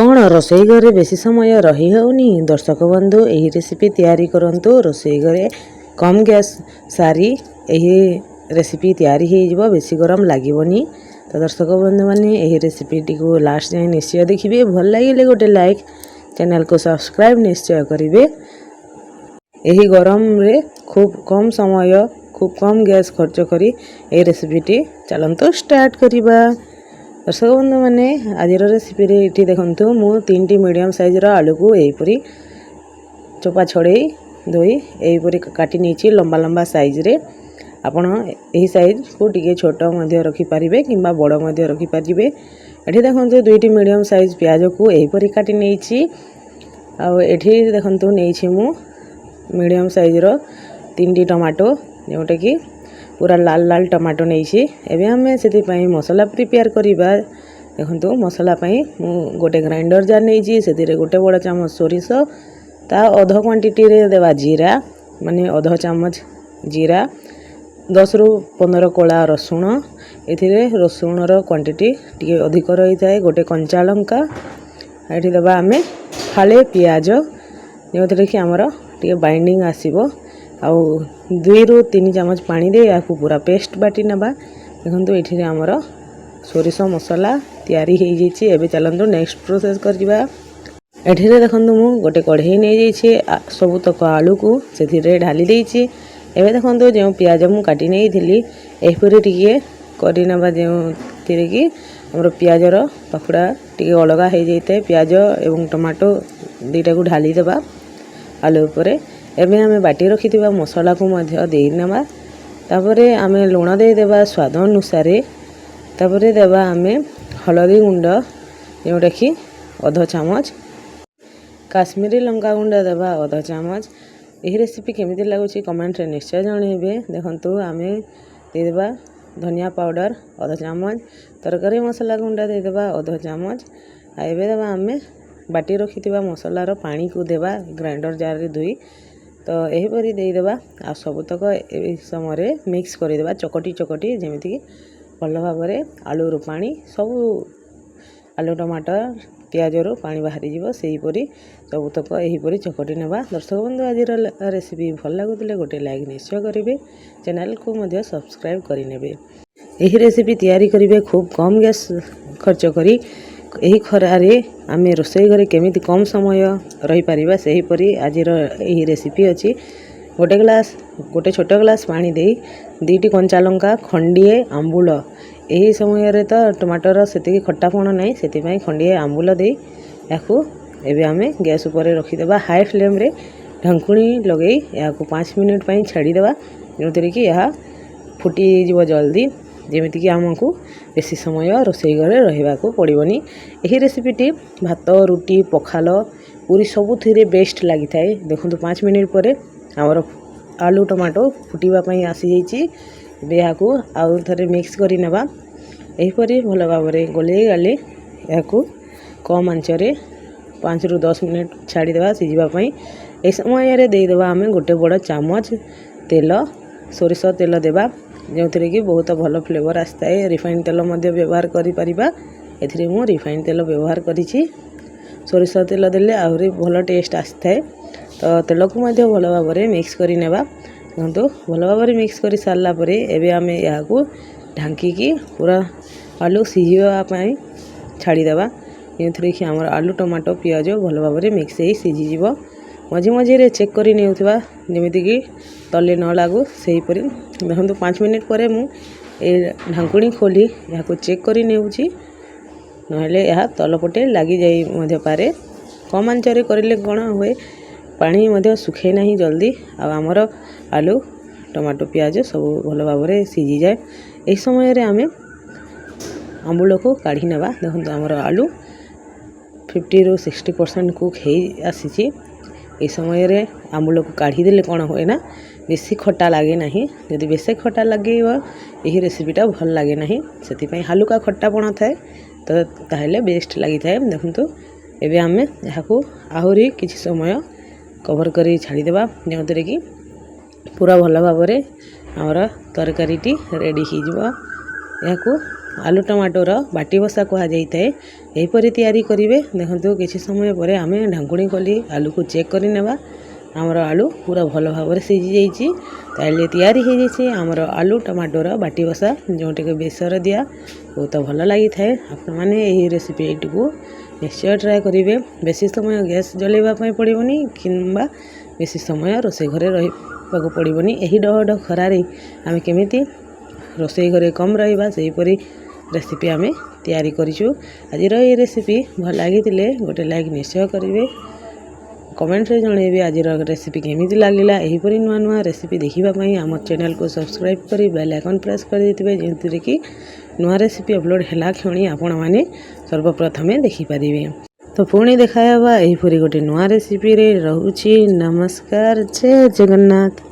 कौन रोसई घरे बेसी समय रही होनी दर्शक बंधु यही रेसिपी तैयारी करंतु रोसई घरे कम गैस सारी यही रेसिपी तैयारी हो बेसी गरम लगनी। तो दर्शक बंधु मैंने यही रेसिपी टी को लास्ट जाए निश्चय देखिए। भल लगे गोटे लाइक चैनल को सब्सक्राइब निश्चय करेंगे। यही गरम रे खूब कम समय खूब कम गैस खर्च करी ये रेसिपी टी चलंतु स्टार्ट करिबा। दर्शक बंधु मैंने आज रेसिपी ये देखु मु 3टी मीडियम साइज आलू को यहीपरी चोपा छड़े धोई यहीपरी काटी नहीं लंबा लंबा साइज रे। आपण यही साइज को टिके छोट रखिपारे कि बड़ रखिपारे। ये देखो 2टी मीडियम साइज प्याज को यहीपरी काटी नहीं आठी देखु नहीं मु मीडियम साइज 3टी टमाटो जोटा कि पूरा लाल लाल टमाटो नहीं। एवं आम से मसला प्रिपेयर करवा। देखो मसला मु गोटे ग्राइंडर जार नहीं से गोटे बड़ चामच सोरिष ता अध क्वांटिटी रे देवा जीरा माने अध चामच जीरा 10 रु 15 कोला रसुण। ये रसुणर क्वांटिटी टी अधिक रही है। गोटे कंचा लंका ये देवा आम फाले पियाज जो थे कि आमर टे बाइंडिंग आसो। आउ 2 रु 3 चामच पानी दे या पूरा पेस्ट बाटी नबा। देखो ये आमर सोरिष मसला तैयारी हो जाइए। एबे चलंतु नेक्स्ट प्रोसेस करवा। एठिरे देखो मु गोटे कढ़ई नहीं जाइए सबुतक आलू को से ढाली देइछि। एबे देखो जो प्याज मु काटी नहीं थी यहीपरी टिके करना जो थी कि आमर प्याजर पाखुड़ा टिके अलग हो जाता है। प्याज एवं टमाटो दुईटा को ढाली देबा आलू उपरे। एबे आमे बाटी रखिथिबा मसला को मध्य देनेबा। तापरे आमे लुण देदेबा स्वाद अनुसार। तापरे देबा आमे हलदी गुंड जोटा कि अध चामच काश्मीरी लंका गुंड देबा अध चामच। यही रेसिपी केमिति लागुछि कमेंट रे निश्चय जणेबे। देखंतु आमे देदेबा धनिया पाउडर अध चामच तरकारी मसला गुंड देदेबा अध चामच। एबे देबा आमे बाटी रखिथिबा मसलार पानी को देबा ग्राइंडर जार रे धोई। तो यहीपरी देदेबा आ सबुतक ए समय मिक्स करदेबा चकटी चकटी जमीती भल भाव आलू पानी सब आलू टमाटर प्याज रू पानी बाहरी जीव सेहीपरी सबुतक यहीपरी चकटी नेबा। दर्शक बंधु आज रेसिपी भल लगुले गोटे लाइक निश्चय करेंगे। चैनल को मध्य सब्सक्राइब करेंगे। यही रेसिपी तैयारी करेंगे खूब कम गैस खर्च करी। यही खरारे आम रोसई घरे केमिति कम समय रही पारिबा सेहीपरी आज यही रेसिपी अच्छी। गोटे छोट ग्लास पानी दे 2टी कंचा लंका खंडिए आंबुल यही समय रे तो टमाटर से खट्टापण नहीं से खंडिए आंबुल दे याकू एबे आमे गैस उपर रखिदेबा हाई फ्लेम रे ढंकुणी लगे या 5 मिनिट पई छाड़ीदेबा जो कि यह फुटी जीव जल्दी जेमिति कि आमको बेसी समय रोसई घरे रहिबा को पड़िबनी। यही रेसिपीटी भात रुटी पखाल पूरी सबुथिरे बेस्ट लगी थाए। देखो 5 मिनिट पर आमर आलू टमाटो फुटीबा पई आसी जाइछि। बेहाकू आउ थरे मिक्स करि नेबा। एहीपरि भल भाबरे गोले गाले याकू कम आंचरे 5 रु 10 मिनिट छाड़ी देबा सिझिबा पई। ए समय रे दे देबा आमे गोटे बड़ चामच तेल सोरिष तेल देबा जो थे कि बहुत भल फ्लेवर आसता है। रिफाइंड तेल मध्य व्यवहार करि परिबा। एथिरे मु रिफाइंड तेल व्यवहार करिछि। सोरिष तेल देले आहुरी भल टेस्ट आसता है। तो तेल को मध्य भल भाव मिक्स करि नेबा। देखो भल भाव मिक्स कर सारा पर एबे आमे याकू ढांकी पूरा आलू सिझिबा पई छाड़ीदेबा जो थे कि आमर आलू टमाटो पियाज भल भाव मिक्स हो सिझीज। मझे मझे चेक कर जमीती कि तले न लागू सेहीपरी। देखो 5 मिनिट पर मु ढांकुणी खोली या चेक कर नेउछि नहेले यह तलपटे लगी जाई पारे। कम आंचरे करेले कौन हुए पानी मध्य सुखे नहीं जल्दी आमर आलू टमाटो प्याज सब भल भाव सिझी जाए। यही समय रे आमे आंबुल को काढ़ी नेबा। देखो आमर आलू 50 रु 60% कुक हो आसी। ये समय रे आंबुल को काढ़ी देले कौन हुए ना बेसी खट्टा लगे ना। जदि बेसी खट्टा लगे यही रेसिपीटा भल लगे ना से हालुका खट्टापण थाए तो ताहले बेस्ट लगी थाए। देखो एबे आमे याकू आहुरी किछि समय कवर करी छाड़ीदेबा जो थे कि पूरा भल भाव आमर तरकारीटी रेडी हो। आलू टमाटोर बाटी बसा कहुए यहीपरी तैयारी करेंगे। देखो किसी समय पर आम ढांकुणी कली आलू को चेक कर नेबा आमर आलू पूरा भल भाव में सीझी जाइए। ताइले तैयारी हो जाइए आमर आलू टमाटोर बाटी बसा जोटि बेसर दिया बहुत भल लगी थाए। आपण मैंने यही रेसिपी को निश्चय ट्राए करेंगे। बेसी समय गैस जलैवाई पड़ोनी कि बेसी समय रोसे घरे रहा पड़ोनी। यही डह डह खरारे आम केमी रोसे घरे कम रहा सेहीपरी रेसिपी आम तैयारी करूँ। आज ये रेसिपी भल लगी गोटे लाइक निश्चय करेंगे। कमेंट रे जनइबे आज रेसिपी केमिति लागला। एहीपरी नुआ नुआ रेसिपी देखिबाई आम चैनल को सब्सक्राइब करी बेल आइकन प्रेस कर देथिबे जेंतुरे कि नुआ रेसिपी अपलोड हैला क्षणी आपण माने सर्वप्रथमे देखिपारिबे। तो पुणी देखाबा एहीपरी गोटे नुआ रेसिपी रे। रहूची नमस्कार, जय जगन्नाथ।